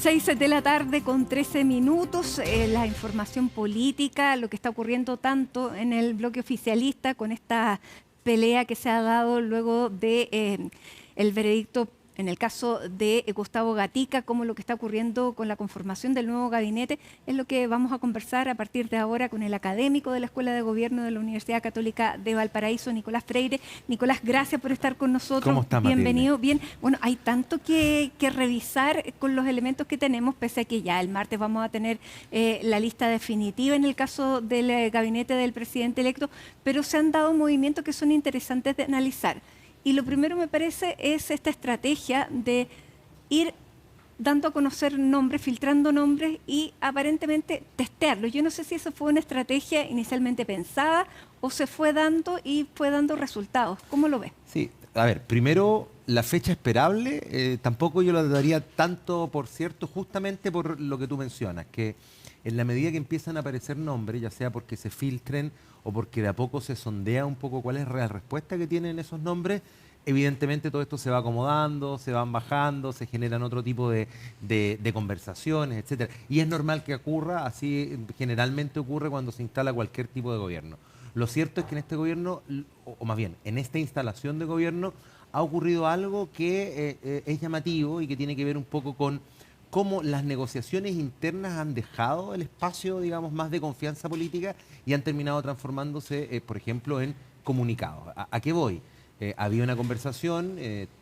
6 de la tarde con 13 minutos, la información política, lo que está ocurriendo tanto en el bloque oficialista con esta pelea que se ha dado luego de el veredicto en el caso de Gustavo Gatica, como lo que está ocurriendo con la conformación del nuevo gabinete, es lo que vamos a conversar a partir de ahora con el académico de la Escuela de Gobierno de la Universidad Católica de Valparaíso, Nicolás Freire. Nicolás, gracias por estar con nosotros. ¿Cómo está, Bienvenido. Bien, bueno, hay tanto que revisar con los elementos que tenemos, pese a que ya el martes vamos a tener la lista definitiva en el caso del gabinete del presidente electo, pero se han dado movimientos que son interesantes de analizar. Y lo primero, me parece, es esta estrategia de ir dando a conocer nombres, filtrando nombres y aparentemente testearlos. Yo no sé si eso fue una estrategia inicialmente pensada o se fue dando y fue dando resultados. ¿Cómo lo ves? Sí, a ver, primero, la fecha esperable, tampoco yo la daría tanto por cierto, justamente por lo que tú mencionas, que en la medida que empiezan a aparecer nombres, ya sea porque se filtren o porque de a poco se sondea un poco cuál es la respuesta que tienen esos nombres, evidentemente todo esto se va acomodando, se van bajando, se generan otro tipo de conversaciones, etcétera. Y es normal que ocurra, así generalmente ocurre cuando se instala cualquier tipo de gobierno. Lo cierto es que en este gobierno, o más bien, en esta instalación de gobierno, ha ocurrido algo que es llamativo y que tiene que ver un poco con cómo las negociaciones internas han dejado el espacio, digamos, más de confianza política y han terminado transformándose, por ejemplo, en comunicados. ¿A qué voy? Había una conversación,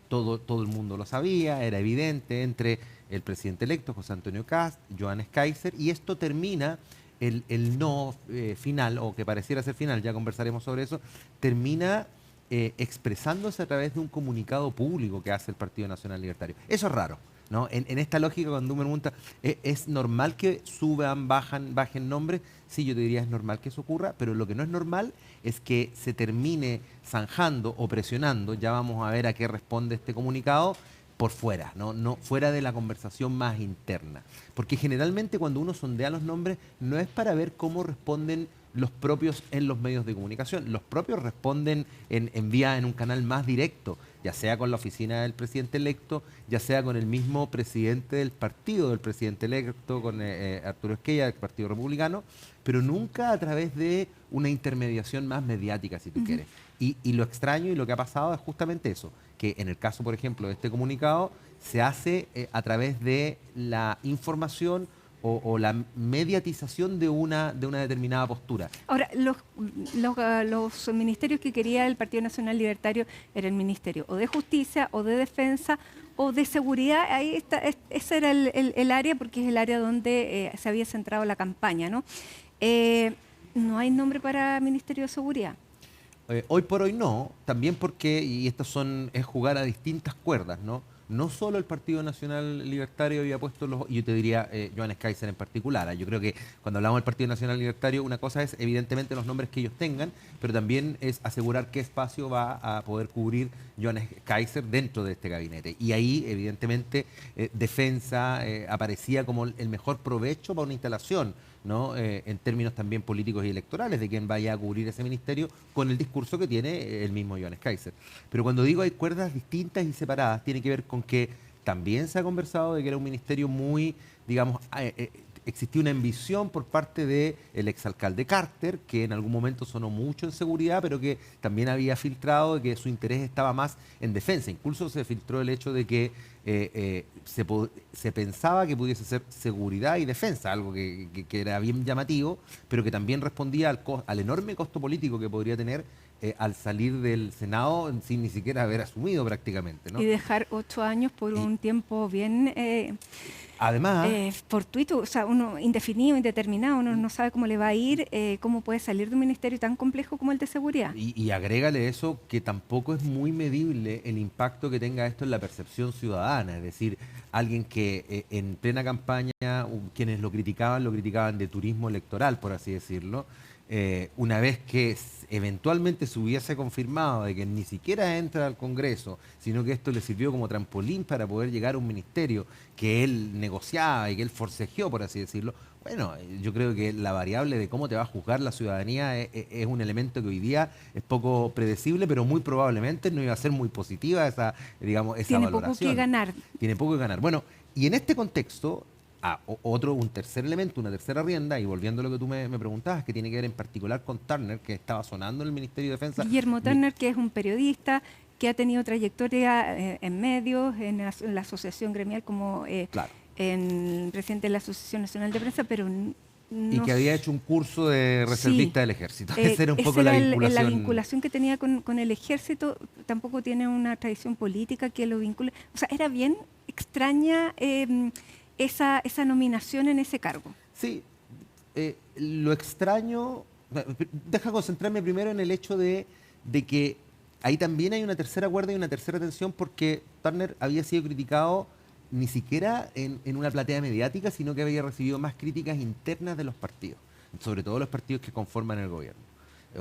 todo el mundo lo sabía, era evidente, entre el presidente electo, José Antonio Kast, Johannes Kaiser, y esto termina, el no final, o que pareciera ser final, ya conversaremos sobre eso, termina expresándose a través de un comunicado público que hace el Partido Nacional Libertario. Eso es raro, ¿no? En esta lógica, cuando uno me pregunta, ¿es normal que suban, bajen nombres? Sí, yo te diría es normal que eso ocurra, pero lo que no es normal es que se termine zanjando o presionando, ya vamos a ver a qué responde este comunicado, por fuera, no fuera de la conversación más interna. Porque generalmente cuando uno sondea los nombres no es para ver cómo responden los propios en los medios de comunicación. Los propios responden en vía, en un canal más directo, ya sea con la oficina del presidente electo, ya sea con el mismo presidente del partido del presidente electo, con Arturo Esquella, del Partido Republicano, pero nunca a través de una intermediación más mediática, si tú quieres. Y lo extraño y lo que ha pasado es justamente eso, que en el caso, por ejemplo, de este comunicado, se hace a través de la información o la mediatización de una determinada postura. Ahora, los ministerios que quería el Partido Nacional Libertario era el Ministerio o de Justicia, o de Defensa, o de Seguridad. Ahí está, ese era el área, porque es el área donde se había centrado la campaña, ¿no? No hay nombre para Ministerio de Seguridad. Hoy por hoy no, también porque, y estas es jugar a distintas cuerdas, ¿no? No solo el Partido Nacional Libertario había puesto yo te diría Johannes Kaiser en particular. Yo creo que cuando hablamos del Partido Nacional Libertario, una cosa es evidentemente los nombres que ellos tengan, pero también es asegurar qué espacio va a poder cubrir Johannes Kaiser dentro de este gabinete. Y ahí, evidentemente, Defensa aparecía como el mejor provecho para una instalación, ¿no? En términos también políticos y electorales, de quién vaya a cubrir ese ministerio con el discurso que tiene el mismo Johannes Kaiser. Pero cuando digo hay cuerdas distintas y separadas, tiene que ver con que también se ha conversado de que era un ministerio muy, digamos, existía una ambición por parte del exalcalde Carter, que en algún momento sonó mucho en seguridad, pero que también había filtrado de que su interés estaba más en defensa. Incluso se filtró el hecho de que se pensaba que pudiese ser seguridad y defensa, algo que era bien llamativo, pero que también respondía al enorme costo político que podría tener al salir del Senado sin ni siquiera haber asumido prácticamente, ¿no? Y dejar 8 años por un tiempo bien además, fortuito, o sea, uno indefinido, indeterminado, uno no sabe cómo le va a ir, cómo puede salir de un ministerio tan complejo como el de seguridad. Y agrégale eso, que tampoco es muy medible el impacto que tenga esto en la percepción ciudadana, es decir, alguien que en plena campaña, quienes lo criticaban de turismo electoral, por así decirlo. Una vez que eventualmente se hubiese confirmado de que ni siquiera entra al Congreso, sino que esto le sirvió como trampolín para poder llegar a un ministerio que él negociaba y que él forcejeó, por así decirlo, bueno, yo creo que la variable de cómo te va a juzgar la ciudadanía es un elemento que hoy día es poco predecible, pero muy probablemente no iba a ser muy positiva esa, digamos, esa valoración. Tiene poco que ganar. Tiene poco que ganar. Bueno, y en este contexto, un tercer elemento, una tercera rienda, y volviendo a lo que tú me preguntabas, que tiene que ver en particular con Turner, que estaba sonando en el Ministerio de Defensa. Guillermo Turner, que es un periodista que ha tenido trayectoria en medios, en la asociación gremial como Claro. en presidente de la Asociación Nacional de Prensa, pero Y que había hecho un curso de reservista del ejército. Esa era un poco esa la era vinculación. la vinculación que tenía con el ejército. Tampoco tiene una tradición política que lo vincule. O sea, era bien extraña esa nominación en ese cargo. Sí, lo extraño, deja concentrarme primero en el hecho de que ahí también hay una tercera cuerda y una tercera tensión, porque Turner había sido criticado ni siquiera en una platea mediática, sino que había recibido más críticas internas de los partidos, sobre todo los partidos que conforman el gobierno,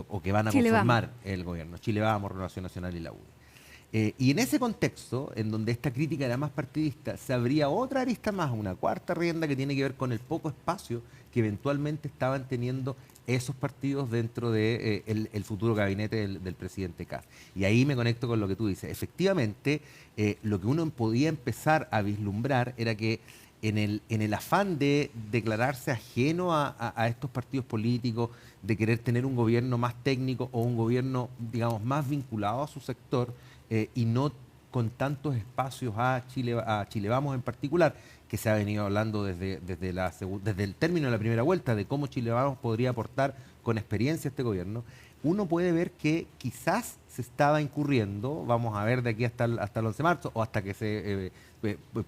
o que van a Chile conformar Vamos. el gobierno, Chile Vamos, Renovación Nacional y la UDI. Y en ese contexto, en donde esta crítica era más partidista, se abría otra arista más, una cuarta rienda que tiene que ver con el poco espacio que eventualmente estaban teniendo esos partidos dentro de el futuro gabinete del presidente Kast. Y ahí me conecto con lo que tú dices. Efectivamente, lo que uno podía empezar a vislumbrar era que en el afán de declararse ajeno a estos partidos políticos, de querer tener un gobierno más técnico o un gobierno, digamos, más vinculado a su sector, y no con tantos espacios a Chile Vamos en particular, que se ha venido hablando desde el término de la primera vuelta, de cómo Chile Vamos podría aportar con experiencia a este gobierno. Uno puede ver que quizás se estaba incurriendo, vamos a ver de aquí hasta el 11 de marzo, o hasta que se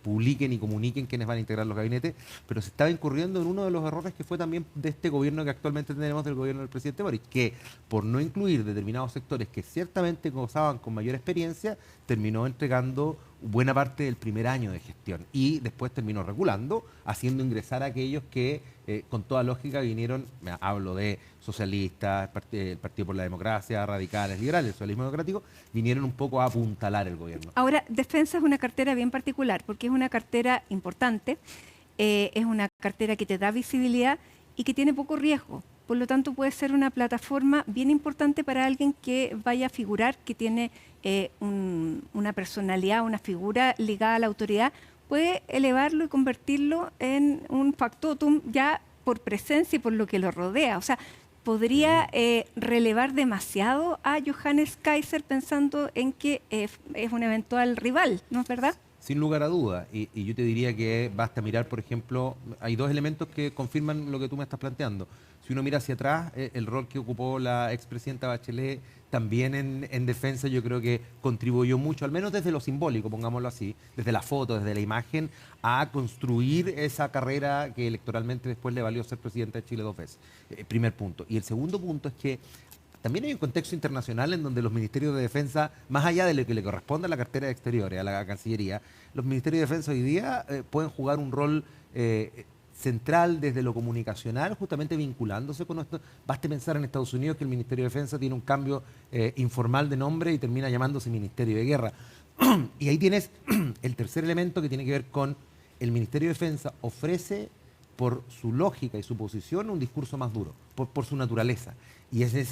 publiquen y comuniquen quiénes van a integrar los gabinetes, pero se estaba incurriendo en uno de los errores que fue también de este gobierno que actualmente tenemos, del gobierno del presidente Boric, que por no incluir determinados sectores que ciertamente gozaban con mayor experiencia, terminó entregando buena parte del primer año de gestión y después terminó regulando, haciendo ingresar a aquellos que con toda lógica vinieron, hablo de socialistas, el Partido por la Democracia, radicales, liberales, el socialismo democrático, vinieron un poco a apuntalar el gobierno. Ahora, Defensa es una cartera bien particular, porque es una cartera importante, es una cartera que te da visibilidad y que tiene poco riesgo. Por lo tanto, puede ser una plataforma bien importante para alguien que vaya a figurar, que tiene una personalidad, una figura ligada a la autoridad, puede elevarlo y convertirlo en un factotum ya por presencia y por lo que lo rodea. O sea, podría relevar demasiado a Johannes Kaiser pensando en que es un eventual rival, ¿no es verdad? Sin lugar a duda, y yo te diría que basta mirar, por ejemplo, hay dos elementos que confirman lo que tú me estás planteando. Si uno mira hacia atrás, el rol que ocupó la expresidenta Bachelet también en defensa, yo creo que contribuyó mucho, al menos desde lo simbólico, pongámoslo así, desde la foto, desde la imagen, a construir esa carrera que electoralmente después le valió ser presidenta de Chile 2 veces. Primer punto. Y el segundo punto es que también hay un contexto internacional en donde los ministerios de defensa, más allá de lo que le corresponde a la cartera de Exteriores, a la Cancillería, los ministerios de defensa hoy día pueden jugar un rol central desde lo comunicacional, justamente vinculándose con esto. Baste pensar en Estados Unidos que el Ministerio de Defensa tiene un cambio informal de nombre y termina llamándose Ministerio de Guerra. Y ahí tienes el tercer elemento que tiene que ver con el Ministerio de Defensa ofrece, por su lógica y su posición, un discurso más duro, por su naturaleza. Y ese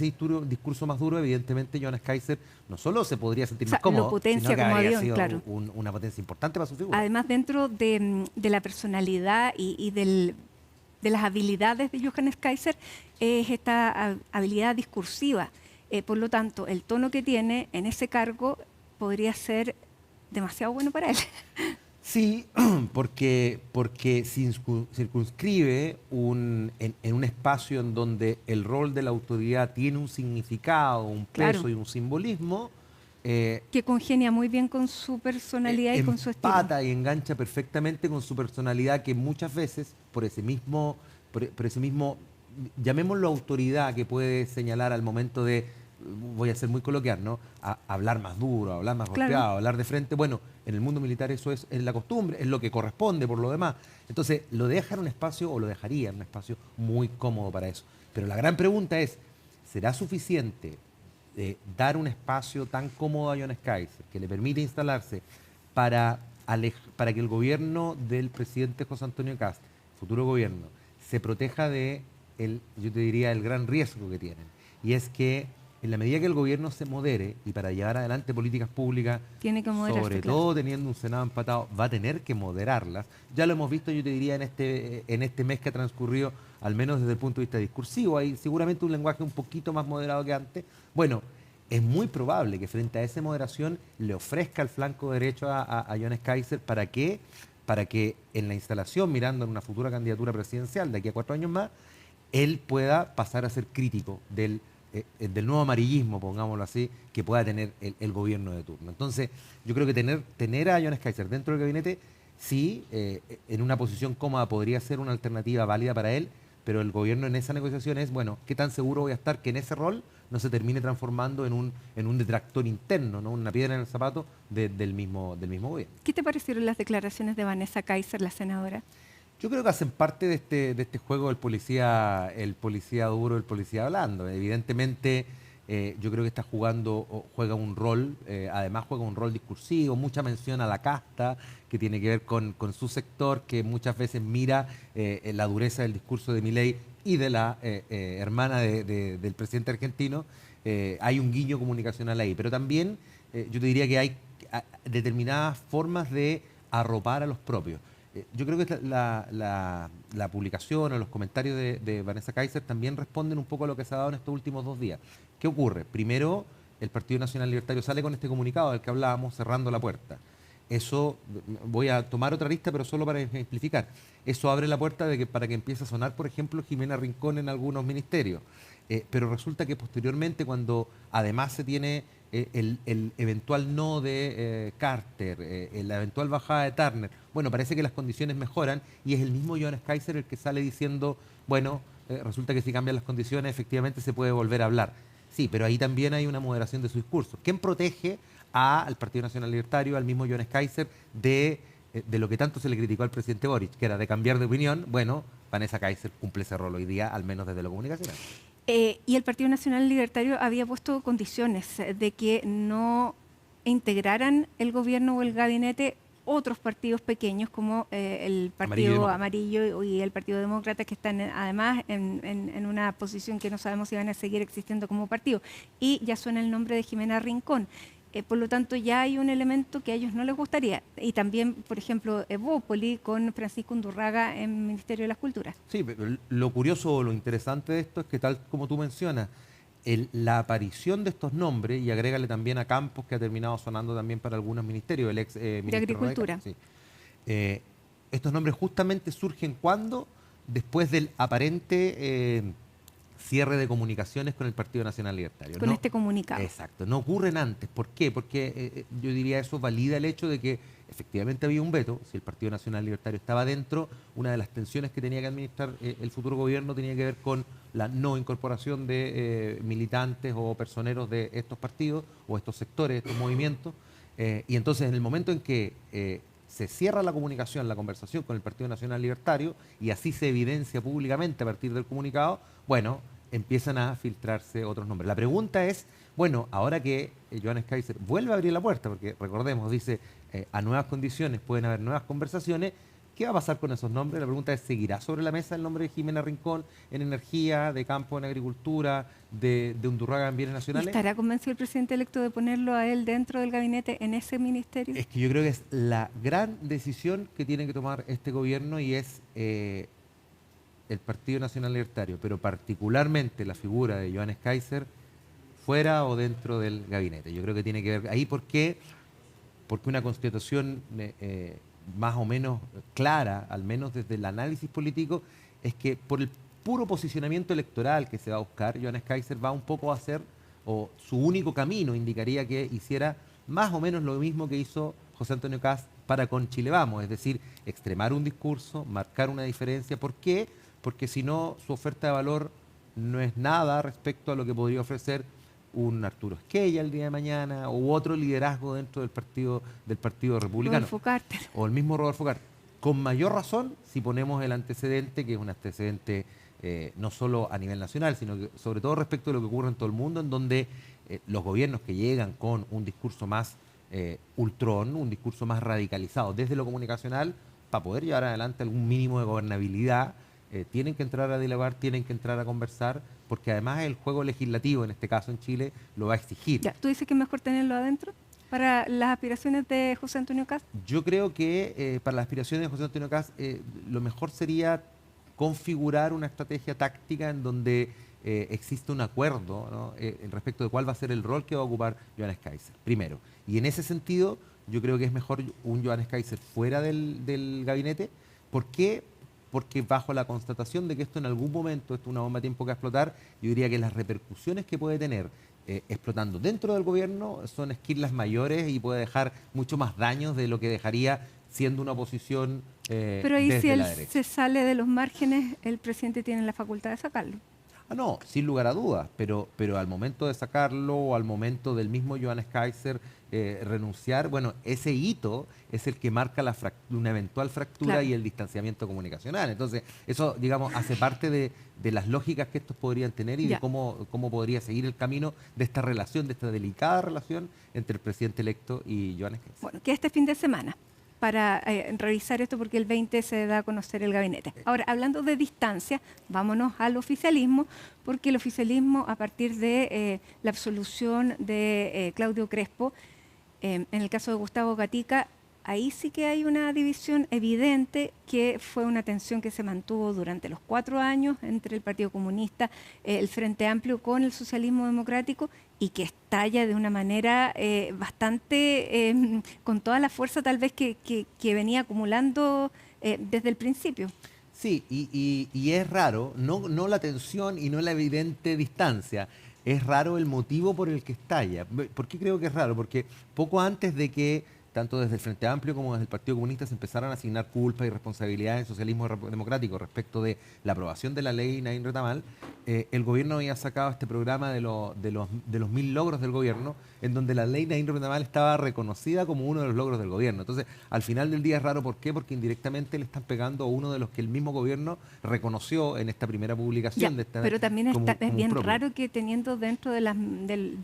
discurso más duro, evidentemente, Johannes Kaiser no solo se podría sentir más cómodo, lo potencia sino que como habría avión, sido claro. una potencia importante para su figura. Además, dentro de la personalidad y de las habilidades de Johannes Kaiser, es esta habilidad discursiva. Por lo tanto, el tono que tiene en ese cargo podría ser demasiado bueno para él. Sí, porque circunscribe en un espacio en donde el rol de la autoridad tiene un significado, un peso Claro. y un simbolismo. Que congenia muy bien con su personalidad y con su estilo. Empata y engancha perfectamente con su personalidad, que muchas veces, por ese mismo, llamémoslo autoridad, que puede señalar al momento de, voy a ser muy coloquial, ¿no? Hablar más duro, hablar más golpeado, Claro. hablar de frente. Bueno, en el mundo militar eso es la costumbre, es lo que corresponde por lo demás. Entonces, lo deja en un espacio, o lo dejaría en un espacio muy cómodo para eso. Pero la gran pregunta es, ¿será suficiente dar un espacio tan cómodo a Johannes Kaiser, que le permite instalarse para que el gobierno del presidente José Antonio Kast, futuro gobierno, se proteja yo te diría, el gran riesgo que tienen? Y es que en la medida que el gobierno se modere y para llevar adelante políticas públicas, Tiene que moderarse, sobre claro. todo teniendo un Senado empatado, va a tener que moderarlas. Ya lo hemos visto, yo te diría, en este mes que ha transcurrido, al menos desde el punto de vista discursivo. Hay seguramente un lenguaje un poquito más moderado que antes. Bueno, es muy probable que frente a esa moderación le ofrezca el flanco derecho a Johannes Kaiser. ¿Para qué? Para que en la instalación, mirando en una futura candidatura presidencial de aquí a 4 años más, él pueda pasar a ser crítico del nuevo amarillismo, pongámoslo así, que pueda tener el gobierno de turno. Entonces, yo creo que tener a Johannes Kaiser dentro del gabinete, sí, en una posición cómoda podría ser una alternativa válida para él, pero el gobierno en esa negociación es, bueno, ¿qué tan seguro voy a estar que en ese rol no se termine transformando en un detractor interno, ¿no? Una piedra en el zapato del mismo gobierno? ¿Qué te parecieron las declaraciones de Vanessa Kaiser, la senadora? Yo creo que hacen parte de este juego el policía duro, el policía blando. Evidentemente, yo creo que está juega un rol, además juega un rol discursivo, mucha mención a la casta, que tiene que ver con su sector, que muchas veces mira la dureza del discurso de Milei y de la hermana del presidente argentino. Hay un guiño comunicacional ahí, pero también yo te diría que hay determinadas formas de arropar a los propios. Yo creo que la publicación o los comentarios de Vanessa Kaiser también responden un poco a lo que se ha dado en estos últimos 2 días. ¿Qué ocurre? Primero, el Partido Nacional Libertario sale con este comunicado del que hablábamos, cerrando la puerta. Eso, voy a tomar otra lista, pero solo para ejemplificar. Eso abre la puerta para que empiece a sonar, por ejemplo, Jimena Rincón en algunos ministerios. Pero resulta que posteriormente, cuando además se tiene el eventual no de Carter, la eventual bajada de Turner, bueno, parece que las condiciones mejoran y es el mismo Johannes Kaiser el que sale diciendo, bueno, resulta que si cambian las condiciones efectivamente se puede volver a hablar. Sí, pero ahí también hay una moderación de su discurso. ¿Quién protege al Partido Nacional Libertario, al mismo Johannes Kaiser, de lo que tanto se le criticó al presidente Boric, que era de cambiar de opinión? Bueno, Vanessa Kaiser cumple ese rol hoy día, al menos desde lo comunicacional. Y el Partido Nacional Libertario había puesto condiciones de que no integraran el gobierno o el gabinete otros partidos pequeños como el Partido Amarillo y el Partido Demócrata, que están además en una posición que no sabemos si van a seguir existiendo como partido. Y ya suena el nombre de Jimena Rincón. Por lo tanto, ya hay un elemento que a ellos no les gustaría. Y también, por ejemplo, Evópoli con Francisco Undurraga en Ministerio de las Culturas. Sí, pero lo curioso o lo interesante de esto es que, tal como tú mencionas, la aparición de estos nombres, y agrégale también a Campos, que ha terminado sonando también para algunos ministerios, el ex ministro de Agricultura. Sí. Estos nombres justamente surgen cuando, después del aparente cierre de comunicaciones con el Partido Nacional Libertario. Con este comunicado. Exacto, no ocurren antes. ¿Por qué? Porque yo diría eso valida el hecho de que efectivamente había un veto. Si el Partido Nacional Libertario estaba dentro, una de las tensiones que tenía que administrar el futuro gobierno tenía que ver con la no incorporación de militantes o personeros de estos partidos o estos sectores, estos movimientos. Y entonces, en el momento en que se cierra la comunicación, la conversación con el Partido Nacional Libertario, y así se evidencia públicamente a partir del comunicado, bueno, empiezan a filtrarse otros nombres. La pregunta es, bueno, ahora que Johannes Kaiser vuelve a abrir la puerta, porque recordemos, dice, a nuevas condiciones pueden haber nuevas conversaciones, ¿qué va a pasar con esos nombres? La pregunta es, ¿seguirá sobre la mesa el nombre de Jimena Rincón en energía, de Campo en agricultura, de Undurraga en bienes nacionales? ¿Estará convencido el presidente electo de ponerlo a él dentro del gabinete en ese ministerio? Es que yo creo que es la gran decisión que tiene que tomar este gobierno y es el Partido Nacional Libertario, pero particularmente la figura de Johannes Kaiser fuera o dentro del gabinete. Yo creo que tiene que ver ahí. ¿Por qué? Porque una constitución más o menos clara, al menos desde el análisis político, es que por el puro posicionamiento electoral que se va a buscar, Johannes Kaiser va un poco a hacer, o su único camino indicaría que hiciera más o menos lo mismo que hizo José Antonio Kast para con Chile Vamos, es decir, extremar un discurso, marcar una diferencia. ¿Por qué? Porque si no, su oferta de valor no es nada respecto a lo que podría ofrecer un Arturo Esquella el día de mañana u otro liderazgo dentro del partido republicano. Rodolfo Carter. O el mismo Rodolfo Carter. Con mayor razón si ponemos el antecedente, que es un antecedente no solo a nivel nacional, sino que sobre todo respecto de lo que ocurre en todo el mundo, en donde los gobiernos que llegan con un discurso más ultrón, un discurso más radicalizado desde lo comunicacional, para poder llevar adelante algún mínimo de gobernabilidad, tienen que entrar a dialogar, tienen que entrar a conversar, porque además el juego legislativo, en este caso en Chile, lo va a exigir. Ya, ¿tú dices que es mejor tenerlo adentro para las aspiraciones de José Antonio Kast? Yo creo que para las aspiraciones de José Antonio Kast, lo mejor sería configurar una estrategia táctica en donde existe un acuerdo, ¿no? Respecto de cuál va a ser el rol que va a ocupar Johannes Kaiser, primero. Y en ese sentido, yo creo que es mejor un Johannes Kaiser fuera del gabinete. ¿Por qué? Porque bajo la constatación de que esto en algún momento, esto es una bomba de tiempo que va a explotar, yo diría que las repercusiones que puede tener explotando dentro del gobierno son esquirlas mayores y puede dejar mucho más daños de lo que dejaría siendo una oposición Pero ahí si desde él la derecha. se sale de los márgenes, el presidente tiene la facultad de sacarlo. Ah, no, sin lugar a dudas, pero al momento de sacarlo o al momento del mismo Johannes Kaiser renunciar, bueno, ese hito es el que marca una eventual fractura Claro. y el distanciamiento comunicacional. Entonces, eso, digamos, hace parte de las lógicas que estos podrían tener y Ya. de cómo podría seguir el camino de esta relación, de esta delicada relación entre el presidente electo y Johannes Kaiser. Bueno, que este fin de semana para revisar esto porque el 20 se da a conocer el gabinete. Ahora, hablando de distancia, vámonos al oficialismo, porque el oficialismo, a partir de la absolución de Claudio Crespo, en el caso de Gustavo Gatica, ahí sí que hay una división evidente, que fue una tensión que se mantuvo durante los 4 años entre el Partido Comunista, el Frente Amplio con el socialismo democrático, y que estalla de una manera bastante, con toda la fuerza tal vez que venía acumulando desde el principio. Sí, y es raro, no la tensión y no la evidente distancia, es raro el motivo por el que estalla. ¿Por qué creo que es raro? Porque poco antes de que, tanto desde el Frente Amplio como desde el Partido Comunista, se empezaran a asignar culpa y responsabilidad en socialismo democrático respecto de la aprobación de la ley Nain Retamal, el gobierno había sacado este programa de los 1000 logros del gobierno, en donde la ley Nain Retamal estaba reconocida como uno de los logros del gobierno. Entonces, al final del día es raro, ¿por qué? Porque indirectamente le están pegando a uno de los que el mismo gobierno reconoció en esta primera publicación Ya, de esta pero también como es bien propio. raro que teniendo dentro de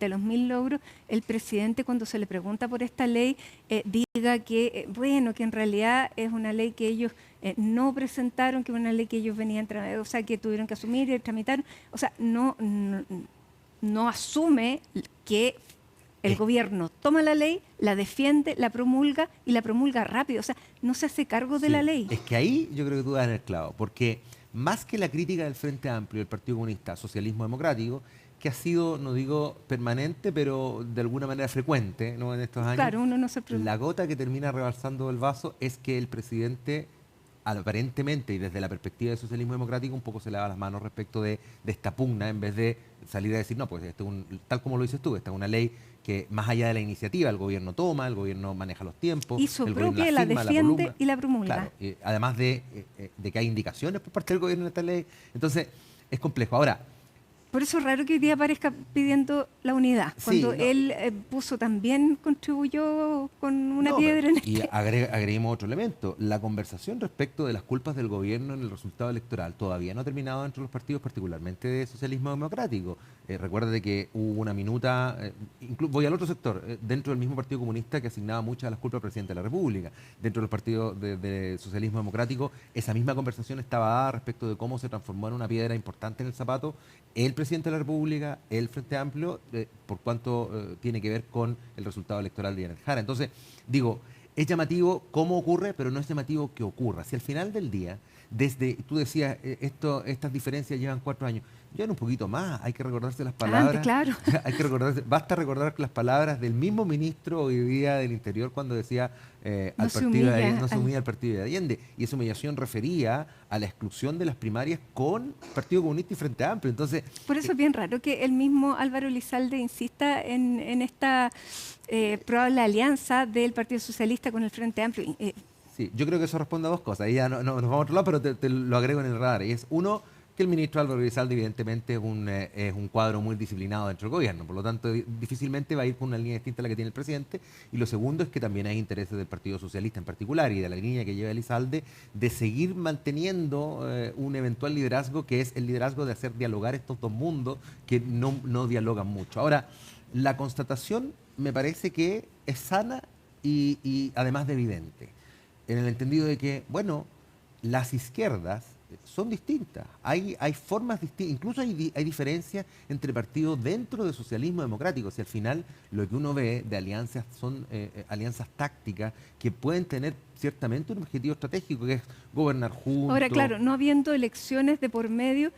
los 1000 logros, el presidente, cuando se le pregunta por esta ley, diga que, bueno, que en realidad es una ley que ellos no presentaron, que es una ley que ellos o sea, que tuvieron que asumir y tramitar. O sea, no asume que el gobierno toma la ley, la defiende, la promulga y la promulga rápido. O sea, no se hace cargo de Sí, la ley. es que ahí yo creo que tú das en el clavo, porque más que la crítica del Frente Amplio, del Partido Comunista, socialismo democrático, que ha sido, no digo permanente, pero de alguna manera frecuente, ¿no? En estos años, Claro, uno no se pregunta. la gota que termina rebalsando el vaso es que el presidente, aparentemente y desde la perspectiva del socialismo democrático, un poco se lava las manos respecto de esta pugna, en vez de salir a decir, no, pues tal como lo dices tú, esta es una ley que más allá de la iniciativa el gobierno toma, el gobierno maneja los tiempos, Hizo el gobierno propia, la firma, defiende promulga. y la promulga. Claro, además de que hay indicaciones por parte del gobierno en esta ley. Entonces, es complejo. Ahora, Por eso es raro que hoy día aparezca pidiendo la unidad, sí, cuando no, él también contribuyó con una no, piedra en y este. agreguemos otro elemento. La conversación respecto de las culpas del gobierno en el resultado electoral todavía no ha terminado entre los partidos, particularmente de socialismo democrático. Recuerda que hubo una minuta, voy al otro sector, dentro del mismo Partido Comunista, que asignaba muchas de las culpas al presidente de la República. Dentro del Partido de Socialismo Democrático, esa misma conversación estaba dada respecto de cómo se transformó en una piedra importante en el zapato el presidente de la República, el Frente Amplio, por cuanto tiene que ver con el resultado electoral de Janet Jara. Entonces, digo, es llamativo cómo ocurre, pero no es llamativo que ocurra. Si al final del día, tú decías, estas diferencias llevan 4 años, llevan un poquito más, hay que recordarse las palabras. Claro. Hay que recordarse, basta recordar las palabras del mismo ministro hoy día del Interior cuando decía No se humilla no se humilla al partido de Allende. Y esa humillación refería a la exclusión de las primarias con Partido Comunista y Frente Amplio. Entonces, Por eso es bien raro que el mismo Álvaro Elizalde insista en esta probable alianza del Partido Socialista con el Frente Amplio. sí, yo creo que eso responde a dos cosas. Ahí ya no, nos vamos a otro lado, pero te lo agrego en el radar. Y es uno, que el ministro Álvaro Elizalde evidentemente es un cuadro muy disciplinado dentro del gobierno, por lo tanto difícilmente va a ir con una línea distinta a la que tiene el presidente. Y lo segundo es que también hay intereses del Partido Socialista en particular y de la línea que lleva Elizalde de seguir manteniendo un eventual liderazgo, que es el liderazgo de hacer dialogar estos dos mundos que no dialogan mucho. Ahora, la constatación me parece que es sana y además de evidente, en el entendido de que, bueno, las izquierdas son distintas. Hay formas distintas, incluso hay diferencias entre partidos dentro del socialismo democrático. Si al final lo que uno ve de alianzas son alianzas tácticas que pueden tener ciertamente un objetivo estratégico, que es gobernar juntos. Ahora, claro, no habiendo elecciones de por medio,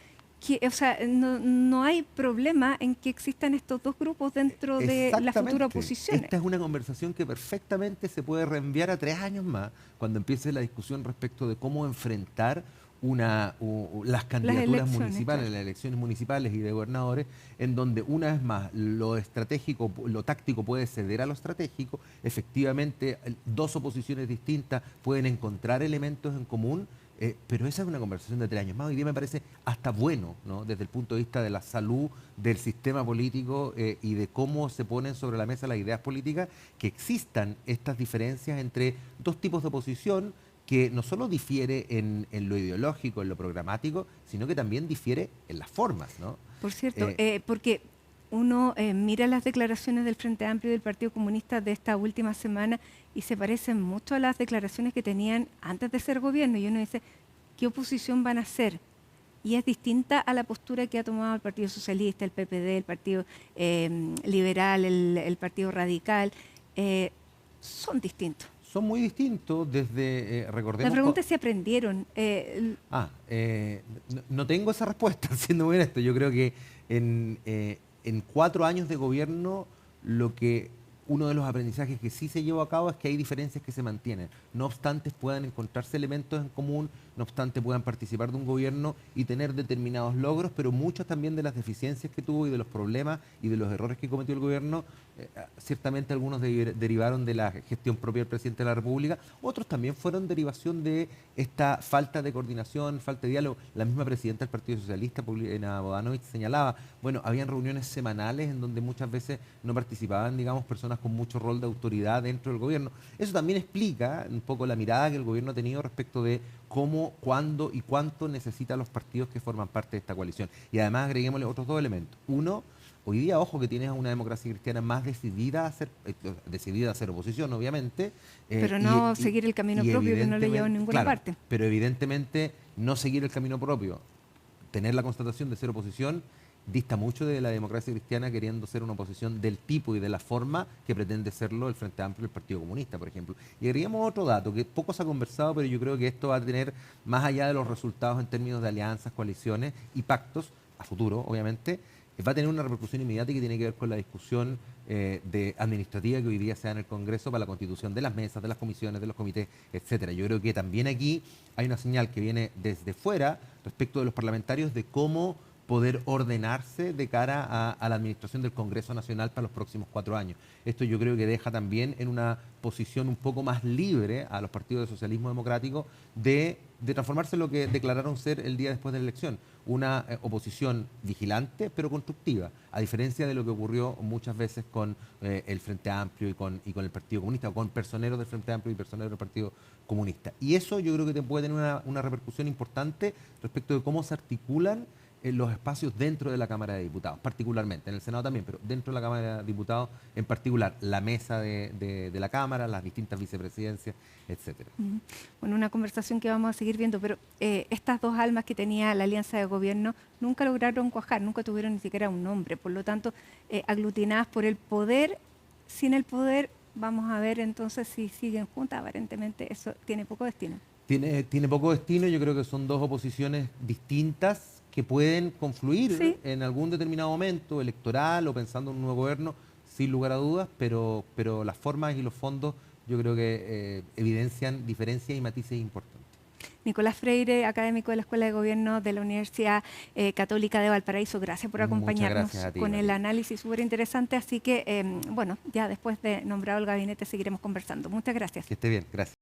o sea, no hay problema en que existan estos dos grupos dentro de la futura oposición. Esta es una conversación que perfectamente se puede reenviar a 3 años más, cuando empiece la discusión respecto de cómo enfrentar las candidaturas municipales, claro. las elecciones municipales y de gobernadores, en donde una vez más lo estratégico, lo táctico puede ceder a lo estratégico. Efectivamente, dos oposiciones distintas pueden encontrar elementos en común. Pero esa es una conversación de 3 años más. Hoy día me parece hasta bueno, ¿no?, desde el punto de vista de la salud del sistema político y de cómo se ponen sobre la mesa las ideas políticas, que existan estas diferencias entre dos tipos de oposición que no solo difiere en lo ideológico, en lo programático, sino que también difiere en las formas, ¿no? Por cierto, porque uno mira las declaraciones del Frente Amplio y del Partido Comunista de esta última semana y se parecen mucho a las declaraciones que tenían antes de ser gobierno. Y uno dice, ¿qué oposición van a hacer? Y es distinta a la postura que ha tomado el Partido Socialista, el PPD, el Partido Liberal, el Partido Radical. Son distintos. Son muy distintos desde, recordemos... La pregunta es si aprendieron. No tengo esa respuesta, siendo muy honesto. Yo creo que en 4 años de gobierno, uno de los aprendizajes que sí se llevó a cabo es que hay diferencias que se mantienen. No obstante, puedan encontrarse elementos en común, no obstante, puedan participar de un gobierno y tener determinados logros, pero muchas también de las deficiencias que tuvo y de los problemas y de los errores que cometió el gobierno, ciertamente algunos derivaron de la gestión propia del presidente de la República, otros también fueron derivación de esta falta de coordinación, falta de diálogo. La misma presidenta del Partido Socialista, Paulina Bodanovich, señalaba, bueno, habían reuniones semanales en donde muchas veces no participaban, digamos, personas con mucho rol de autoridad dentro del gobierno. Eso también explica un poco la mirada que el gobierno ha tenido respecto de cómo, cuándo y cuánto necesitan los partidos que forman parte de esta coalición. Y además agreguémosle otros 2 elementos. Uno, hoy día, ojo, que tienes una democracia cristiana más decidida a hacer oposición, obviamente. Pero no seguir el camino propio, que no le lleva a ninguna parte. Pero evidentemente no seguir el camino propio, tener la constatación de ser oposición, dista mucho de la democracia cristiana queriendo ser una oposición del tipo y de la forma que pretende serlo el Frente Amplio y el Partido Comunista, por ejemplo. Y agregamos otro dato que poco se ha conversado, pero yo creo que esto va a tener, más allá de los resultados en términos de alianzas, coaliciones y pactos, a futuro, obviamente, va a tener una repercusión inmediata y que tiene que ver con la discusión administrativa que hoy día se da en el Congreso para la constitución de las mesas, de las comisiones, de los comités, etcétera. Yo creo que también aquí hay una señal que viene desde fuera respecto de los parlamentarios de cómo poder ordenarse de cara a la administración del Congreso Nacional para los próximos 4 años. Esto yo creo que deja también en una posición un poco más libre a los partidos de socialismo democrático de transformarse en lo que declararon ser el día después de la elección, una oposición vigilante pero constructiva, a diferencia de lo que ocurrió muchas veces con el Frente Amplio y con el Partido Comunista, o con personeros del Frente Amplio y personeros del Partido Comunista. Y eso yo creo que puede tener una repercusión importante respecto de cómo se articulan los espacios dentro de la Cámara de Diputados, particularmente, en el Senado también, pero dentro de la Cámara de Diputados en particular, la mesa de la Cámara, las distintas vicepresidencias, etcétera. Bueno, una conversación que vamos a seguir viendo, pero estas 2 almas que tenía la alianza de gobierno nunca lograron cuajar, nunca tuvieron ni siquiera un nombre, por lo tanto, aglutinadas por el poder, sin el poder, vamos a ver entonces si siguen juntas. Aparentemente eso tiene poco destino. Tiene poco destino. Yo creo que son 2 oposiciones distintas que pueden confluir en algún determinado momento electoral o pensando en un nuevo gobierno, sin lugar a dudas, pero las formas y los fondos yo creo que evidencian diferencias y matices importantes. Nicolás Freire, académico de la Escuela de Gobierno de la Universidad Católica de Valparaíso, gracias por acompañarnos con el análisis súper interesante. Así que, bueno, ya después de nombrado el gabinete seguiremos conversando. Muchas gracias. Que esté bien, gracias.